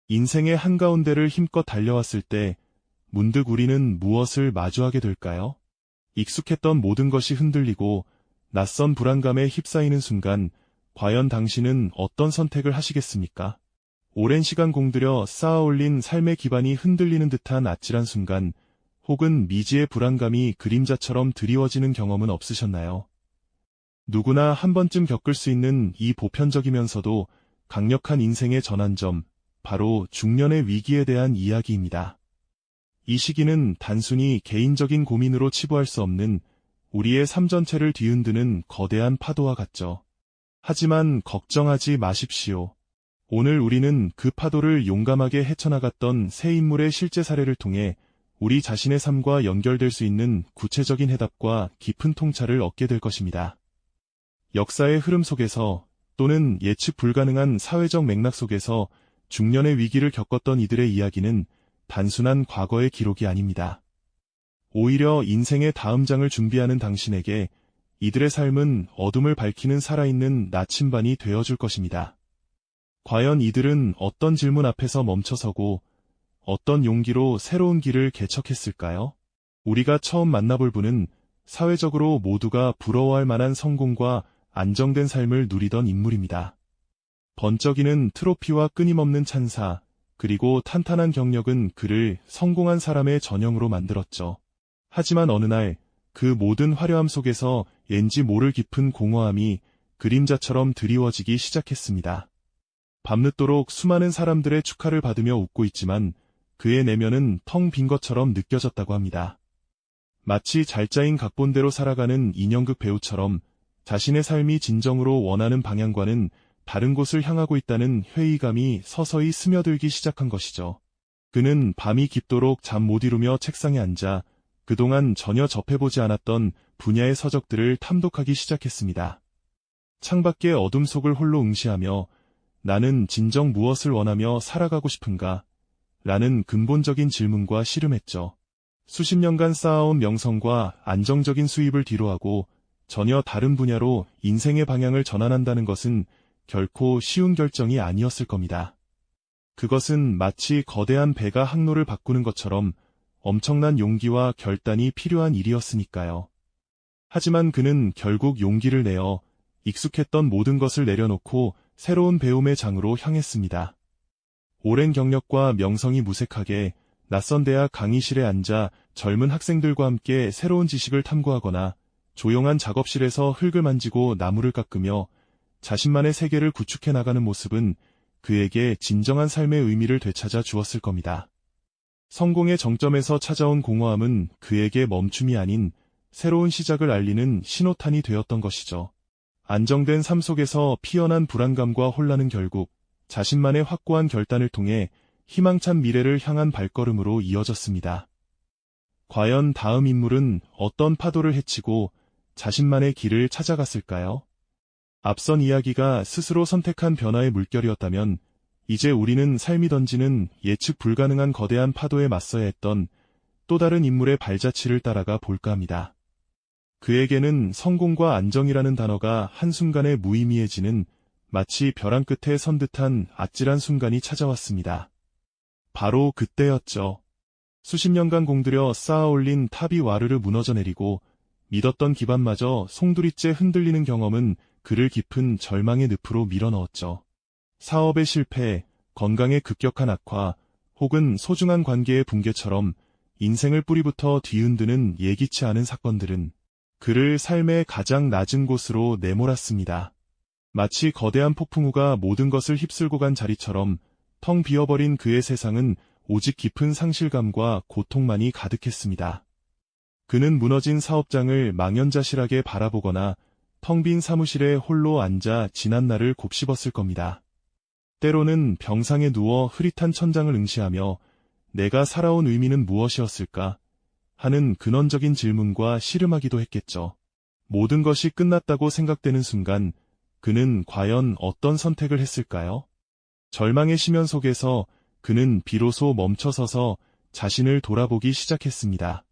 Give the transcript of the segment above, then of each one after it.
인생의 한가운데를 힘껏 달려왔을 때 문득 우리는 무엇을 마주하게 될까요? 익숙했던 모든 것이 흔들리고 낯선 불안감에 휩싸이는 순간 과연 당신은 어떤 선택을 하시겠습니까? 오랜 시간 공들여 쌓아올린 삶의 기반이 흔들리는 듯한 아찔한 순간 혹은 미지의 불안감이 그림자처럼 드리워지는 경험은 없으셨나요? 누구나 한 번쯤 겪을 수 있는 이 보편적이면서도 강력한 인생의 전환점, 바로 중년의 위기에 대한 이야기입니다. 이 시기는 단순히 개인적인 고민으로 치부할 수 없는 우리의 삶 전체를 뒤흔드는 거대한 파도와 같죠. 하지만 걱정하지 마십시오. 오늘 우리는 그 파도를 용감하게 헤쳐나갔던 세 인물의 실제 사례를 통해 우리 자신의 삶과 연결될 수 있는 구체적인 해답과 깊은 통찰을 얻게 될 것입니다. 역사의 흐름 속에서 또는 예측 불가능한 사회적 맥락 속에서 중년의 위기를 겪었던 이들의 이야기는 단순한 과거의 기록이 아닙니다. 오히려 인생의 다음 장을 준비하는 당신에게 이들의 삶은 어둠을 밝히는 살아있는 나침반이 되어줄 것입니다. 과연 이들은 어떤 질문 앞에서 멈춰서고 어떤 용기로 새로운 길을 개척했을까요? 우리가 처음 만나볼 분은 사회적으로 모두가 부러워할 만한 성공과 안정된 삶을 누리던 인물입니다. 번쩍이는 트로피와 끊임없는 찬사, 그리고 탄탄한 경력은 그를 성공한 사람의 전형으로 만들었죠. 하지만 어느 날 그 모든 화려함 속에서 왠지 모를 깊은 공허함이 그림자처럼 드리워지기 시작했습니다. 밤늦도록 수많은 사람들의 축하를 받으며 웃고 있지만 그의 내면은 텅 빈 것처럼 느껴졌다고 합니다. 마치 잘 짜인 각본대로 살아가는 인형극 배우처럼 자신의 삶이 진정으로 원하는 방향과는 다른 곳을 향하고 있다는 회의감이 서서히 스며들기 시작한 것이죠. 그는 밤이 깊도록 잠 못 이루며 책상에 앉아 그동안 전혀 접해보지 않았던 분야의 서적들을 탐독하기 시작했습니다. 창밖의 어둠 속을 홀로 응시하며 나는 진정 무엇을 원하며 살아가고 싶은가? 라는 근본적인 질문과 씨름했죠. 수십 년간 쌓아온 명성과 안정적인 수입을 뒤로하고 전혀 다른 분야로 인생의 방향을 전환한다는 것은 결코 쉬운 결정이 아니었을 겁니다. 그것은 마치 거대한 배가 항로를 바꾸는 것처럼 엄청난 용기와 결단이 필요한 일이었으니까요. 하지만 그는 결국 용기를 내어 익숙했던 모든 것을 내려놓고 새로운 배움의 장으로 향했습니다. 오랜 경력과 명성이 무색하게 낯선 대학 강의실에 앉아 젊은 학생들과 함께 새로운 지식을 탐구하거나 조용한 작업실에서 흙을 만지고 나무를 깎으며 자신만의 세계를 구축해 나가는 모습은 그에게 진정한 삶의 의미를 되찾아 주었을 겁니다. 성공의 정점에서 찾아온 공허함은 그에게 멈춤이 아닌 새로운 시작을 알리는 신호탄이 되었던 것이죠. 안정된 삶 속에서 피어난 불안감과 혼란은 결국 자신만의 확고한 결단을 통해 희망찬 미래를 향한 발걸음으로 이어졌습니다. 과연 다음 인물은 어떤 파도를 헤치고 자신만의 길을 찾아갔을까요? 앞선 이야기가 스스로 선택한 변화의 물결이었다면 이제 우리는 삶이 던지는 예측 불가능한 거대한 파도에 맞서야 했던 또 다른 인물의 발자취를 따라가 볼까 합니다. 그에게는 성공과 안정이라는 단어가 한순간에 무의미해지는 마치 벼랑 끝에 선 듯한 아찔한 순간이 찾아왔습니다. 바로 그때였죠. 수십 년간 공들여 쌓아올린 탑이 와르르 무너져 내리고 믿었던 기반마저 송두리째 흔들리는 경험은 그를 깊은 절망의 늪으로 밀어넣었죠. 사업의 실패, 건강의 급격한 악화, 혹은 소중한 관계의 붕괴처럼 인생을 뿌리부터 뒤흔드는 예기치 않은 사건들은 그를 삶의 가장 낮은 곳으로 내몰았습니다. 마치 거대한 폭풍우가 모든 것을 휩쓸고 간 자리처럼 텅 비어버린 그의 세상은 오직 깊은 상실감과 고통만이 가득했습니다. 그는 무너진 사업장을 망연자실하게 바라보거나 텅 빈 사무실에 홀로 앉아 지난 날을 곱씹었을 겁니다. 때로는 병상에 누워 흐릿한 천장을 응시하며 내가 살아온 의미는 무엇이었을까 하는 근원적인 질문과 씨름하기도 했겠죠. 모든 것이 끝났다고 생각되는 순간 그는 과연 어떤 선택을 했을까요? 절망의 심연 속에서 그는 비로소 멈춰서서 자신을 돌아보기 시작했습니다.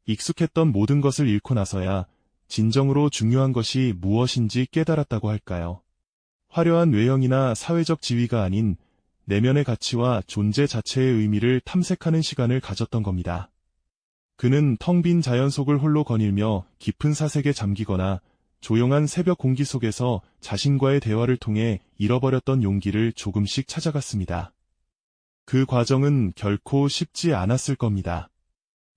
익숙했던 모든 것을 잃고 나서야 진정으로 중요한 것이 무엇인지 깨달았다고 할까요? 화려한 외형이나 사회적 지위가 아닌 내면의 가치와 존재 자체의 의미를 탐색하는 시간을 가졌던 겁니다. 그는 텅 빈 자연 속을 홀로 거닐며 깊은 사색에 잠기거나 조용한 새벽 공기 속에서 자신과의 대화를 통해 잃어버렸던 용기를 조금씩 찾아갔습니다. 그 과정은 결코 쉽지 않았을 겁니다.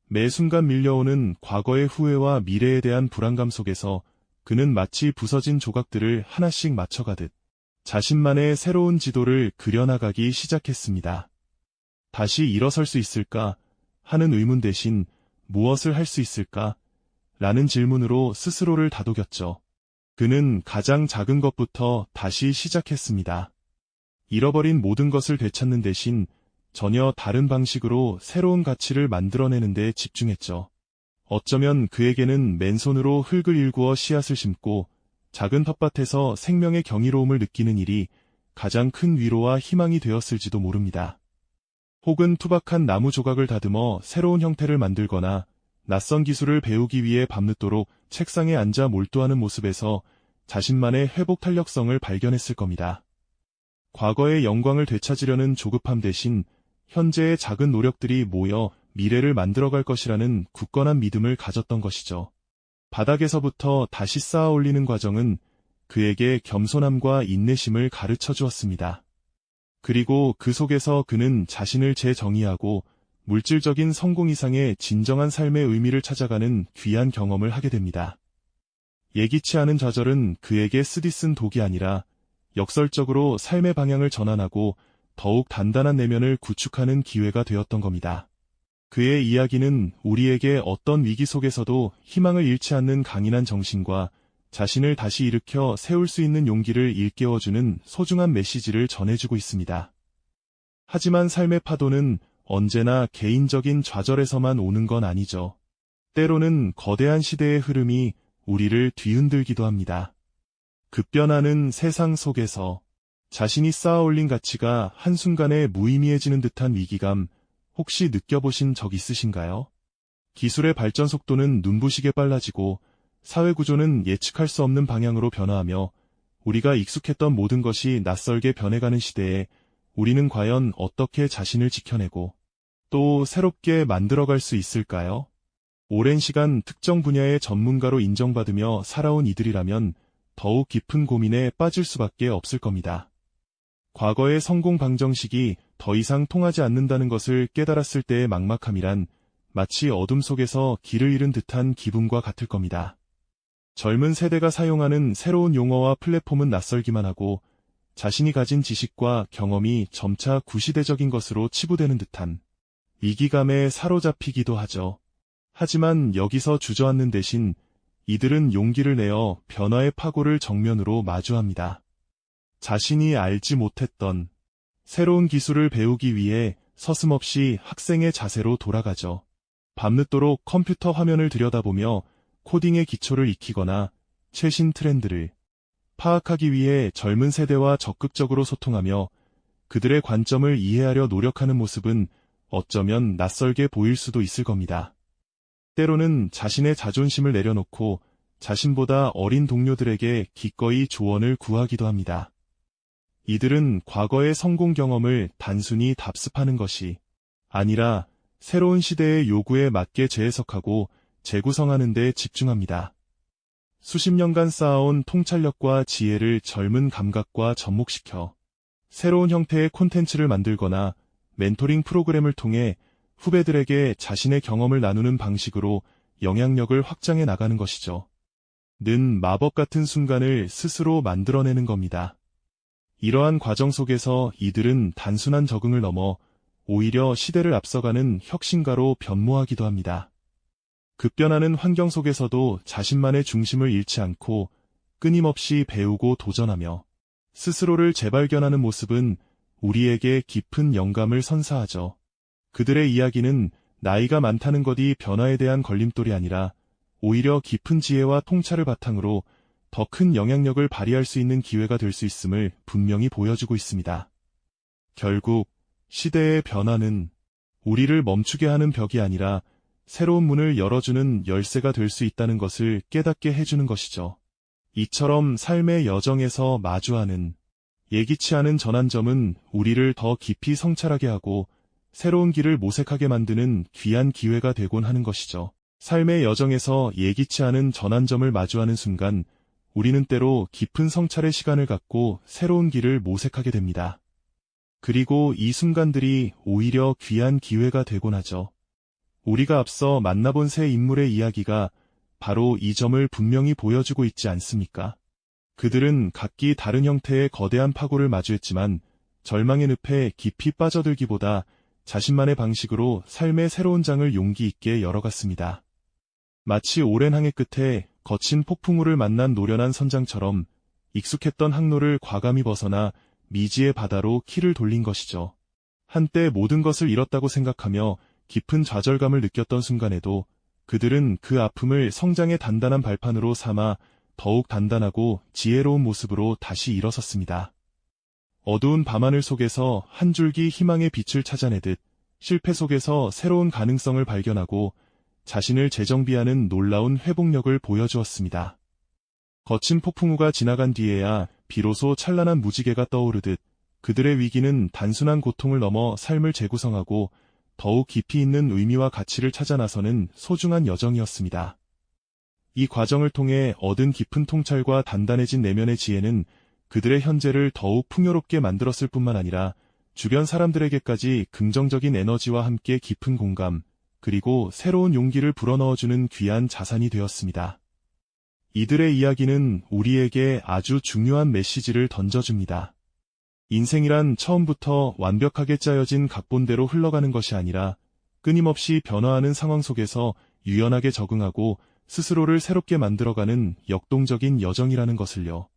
매 순간 밀려오는 과거의 후회와 미래에 대한 불안감 속에서 그는 마치 부서진 조각들을 하나씩 맞춰가듯 자신만의 새로운 지도를 그려나가기 시작했습니다. 다시 일어설 수 있을까 하는 의문 대신 무엇을 할 수 있을까? 라는 질문으로 스스로를 다독였죠. 그는 가장 작은 것부터 다시 시작했습니다. 잃어버린 모든 것을 되찾는 대신 전혀 다른 방식으로 새로운 가치를 만들어내는 데 집중했죠. 어쩌면 그에게는 맨손으로 흙을 일구어 씨앗을 심고 작은 텃밭에서 생명의 경이로움을 느끼는 일이 가장 큰 위로와 희망이 되었을지도 모릅니다. 혹은 투박한 나무 조각을 다듬어 새로운 형태를 만들거나 낯선 기술을 배우기 위해 밤늦도록 책상에 앉아 몰두하는 모습에서 자신만의 회복 탄력성을 발견했을 겁니다. 과거의 영광을 되찾으려는 조급함 대신 현재의 작은 노력들이 모여 미래를 만들어갈 것이라는 굳건한 믿음을 가졌던 것이죠. 바닥에서부터 다시 쌓아 올리는 과정은 그에게 겸손함과 인내심을 가르쳐 주었습니다. 그리고 그 속에서 그는 자신을 재정의하고 물질적인 성공 이상의 진정한 삶의 의미를 찾아가는 귀한 경험을 하게 됩니다. 예기치 않은 좌절은 그에게 쓰디쓴 독이 아니라 역설적으로 삶의 방향을 전환하고 더욱 단단한 내면을 구축하는 기회가 되었던 겁니다. 그의 이야기는 우리에게 어떤 위기 속에서도 희망을 잃지 않는 강인한 정신과 자신을 다시 일으켜 세울 수 있는 용기를 일깨워주는 소중한 메시지를 전해주고 있습니다. 하지만 삶의 파도는 언제나 개인적인 좌절에서만 오는 건 아니죠. 때로는 거대한 시대의 흐름이 우리를 뒤흔들기도 합니다. 급변하는 세상 속에서 자신이 쌓아올린 가치가 한순간에 무의미해지는 듯한 위기감, 혹시 느껴보신 적 있으신가요? 기술의 발전 속도는 눈부시게 빨라지고 사회 구조는 예측할 수 없는 방향으로 변화하며 우리가 익숙했던 모든 것이 낯설게 변해가는 시대에 우리는 과연 어떻게 자신을 지켜내고 또 새롭게 만들어갈 수 있을까요? 오랜 시간 특정 분야의 전문가로 인정받으며 살아온 이들이라면 더욱 깊은 고민에 빠질 수밖에 없을 겁니다. 과거의 성공 방정식이 더 이상 통하지 않는다는 것을 깨달았을 때의 막막함이란 마치 어둠 속에서 길을 잃은 듯한 기분과 같을 겁니다. 젊은 세대가 사용하는 새로운 용어와 플랫폼은 낯설기만 하고 자신이 가진 지식과 경험이 점차 구시대적인 것으로 치부되는 듯한 위기감에 사로잡히기도 하죠. 하지만 여기서 주저앉는 대신 이들은 용기를 내어 변화의 파고를 정면으로 마주합니다. 자신이 알지 못했던 새로운 기술을 배우기 위해 서슴없이 학생의 자세로 돌아가죠. 밤늦도록 컴퓨터 화면을 들여다보며 코딩의 기초를 익히거나 최신 트렌드를 파악하기 위해 젊은 세대와 적극적으로 소통하며 그들의 관점을 이해하려 노력하는 모습은 어쩌면 낯설게 보일 수도 있을 겁니다. 때로는 자신의 자존심을 내려놓고 자신보다 어린 동료들에게 기꺼이 조언을 구하기도 합니다. 이들은 과거의 성공 경험을 단순히 답습하는 것이 아니라 새로운 시대의 요구에 맞게 재해석하고 재구성하는 데 집중합니다. 수십 년간 쌓아온 통찰력과 지혜를 젊은 감각과 접목시켜 새로운 형태의 콘텐츠를 만들거나 멘토링 프로그램을 통해 후배들에게 자신의 경험을 나누는 방식으로 영향력을 확장해 나가는 것이죠. 는 마법 같은 순간을 스스로 만들어내는 겁니다. 이러한 과정 속에서 이들은 단순한 적응을 넘어 오히려 시대를 앞서가는 혁신가로 변모하기도 합니다. 급변하는 환경 속에서도 자신만의 중심을 잃지 않고 끊임없이 배우고 도전하며 스스로를 재발견하는 모습은 우리에게 깊은 영감을 선사하죠. 그들의 이야기는 나이가 많다는 것이 변화에 대한 걸림돌이 아니라 오히려 깊은 지혜와 통찰을 바탕으로 더 큰 영향력을 발휘할 수 있는 기회가 될 수 있음을 분명히 보여주고 있습니다. 결국 시대의 변화는 우리를 멈추게 하는 벽이 아니라 새로운 문을 열어주는 열쇠가 될 수 있다는 것을 깨닫게 해주는 것이죠. 이처럼 삶의 여정에서 마주하는 예기치 않은 전환점은 우리를 더 깊이 성찰하게 하고 새로운 길을 모색하게 만드는 귀한 기회가 되곤 하는 것이죠. 삶의 여정에서 예기치 않은 전환점을 마주하는 순간 우리는 때로 깊은 성찰의 시간을 갖고 새로운 길을 모색하게 됩니다. 그리고 이 순간들이 오히려 귀한 기회가 되곤 하죠. 우리가 앞서 만나본 세 인물의 이야기가 바로 이 점을 분명히 보여주고 있지 않습니까? 그들은 각기 다른 형태의 거대한 파고를 마주했지만 절망의 늪에 깊이 빠져들기보다 자신만의 방식으로 삶의 새로운 장을 용기 있게 열어갔습니다. 마치 오랜 항해 끝에 거친 폭풍우를 만난 노련한 선장처럼 익숙했던 항로를 과감히 벗어나 미지의 바다로 키를 돌린 것이죠. 한때 모든 것을 잃었다고 생각하며 깊은 좌절감을 느꼈던 순간에도 그들은 그 아픔을 성장의 단단한 발판으로 삼아 더욱 단단하고 지혜로운 모습으로 다시 일어섰습니다. 어두운 밤하늘 속에서 한 줄기 희망의 빛을 찾아내듯 실패 속에서 새로운 가능성을 발견하고 자신을 재정비하는 놀라운 회복력을 보여주었습니다. 거친 폭풍우가 지나간 뒤에야 비로소 찬란한 무지개가 떠오르듯 그들의 위기는 단순한 고통을 넘어 삶을 재구성하고 더욱 깊이 있는 의미와 가치를 찾아 나서는 소중한 여정이었습니다. 이 과정을 통해 얻은 깊은 통찰과 단단해진 내면의 지혜는 그들의 현재를 더욱 풍요롭게 만들었을 뿐만 아니라 주변 사람들에게까지 긍정적인 에너지와 함께 깊은 공감, 그리고 새로운 용기를 불어넣어주는 귀한 자산이 되었습니다. 이들의 이야기는 우리에게 아주 중요한 메시지를 던져줍니다. 인생이란 처음부터 완벽하게 짜여진 각본대로 흘러가는 것이 아니라 끊임없이 변화하는 상황 속에서 유연하게 적응하고 스스로를 새롭게 만들어가는 역동적인 여정이라는 것을요.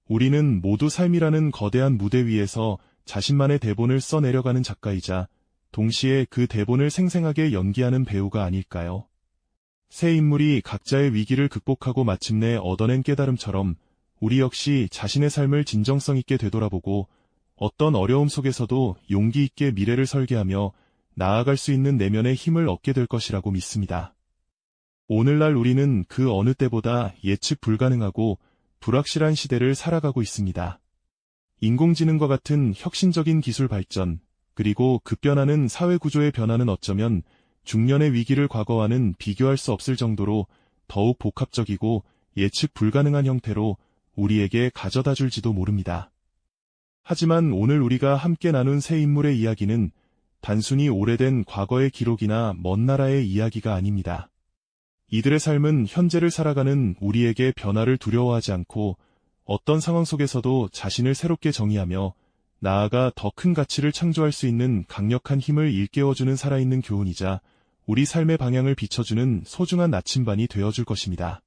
우리는 모두 삶이라는 거대한 무대 위에서 자신만의 대본을 써내려가는 작가이자 동시에 그 대본을 생생하게 연기하는 배우가 아닐까요? 세 인물이 각자의 위기를 극복하고 마침내 얻어낸 깨달음처럼 우리 역시 자신의 삶을 진정성 있게 되돌아보고 어떤 어려움 속에서도 용기 있게 미래를 설계하며 나아갈 수 있는 내면의 힘을 얻게 될 것이라고 믿습니다. 오늘날 우리는 그 어느 때보다 예측 불가능하고 불확실한 시대를 살아가고 있습니다. 인공지능과 같은 혁신적인 기술 발전, 그리고 급변하는 사회 구조의 변화는 어쩌면 중년의 위기를 과거와는 비교할 수 없을 정도로 더욱 복합적이고 예측 불가능한 형태로 우리에게 가져다 줄지도 모릅니다. 하지만 오늘 우리가 함께 나눈 세 인물의 이야기는 단순히 오래된 과거의 기록이나 먼 나라의 이야기가 아닙니다. 이들의 삶은 현재를 살아가는 우리에게 변화를 두려워하지 않고 어떤 상황 속에서도 자신을 새롭게 정의하며 나아가 더 큰 가치를 창조할 수 있는 강력한 힘을 일깨워주는 살아있는 교훈이자 우리 삶의 방향을 비춰주는 소중한 나침반이 되어줄 것입니다.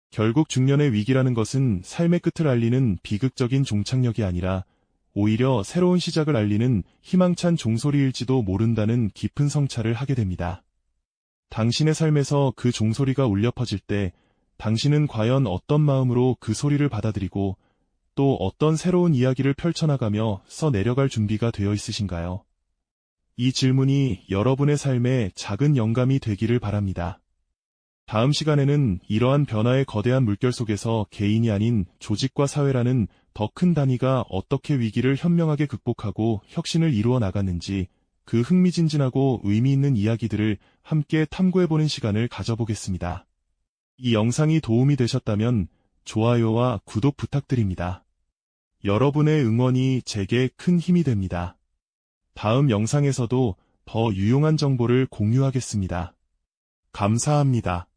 결국 중년의 위기라는 것은 삶의 끝을 알리는 비극적인 종착역이 아니라 오히려 새로운 시작을 알리는 희망찬 종소리일지도 모른다는 깊은 성찰을 하게 됩니다. 당신의 삶에서 그 종소리가 울려 퍼질 때 당신은 과연 어떤 마음으로 그 소리를 받아들이고 또 어떤 새로운 이야기를 펼쳐나가며 써내려갈 준비가 되어 있으신가요? 이 질문이 여러분의 삶에 작은 영감이 되기를 바랍니다. 다음 시간에는 이러한 변화의 거대한 물결 속에서 개인이 아닌 조직과 사회라는 더 큰 단위가 어떻게 위기를 현명하게 극복하고 혁신을 이루어 나갔는지 그 흥미진진하고 의미 있는 이야기들을 함께 탐구해보는 시간을 가져보겠습니다. 이 영상이 도움이 되셨다면 좋아요와 구독 부탁드립니다. 여러분의 응원이 제게 큰 힘이 됩니다. 다음 영상에서도 더 유용한 정보를 공유하겠습니다. 감사합니다.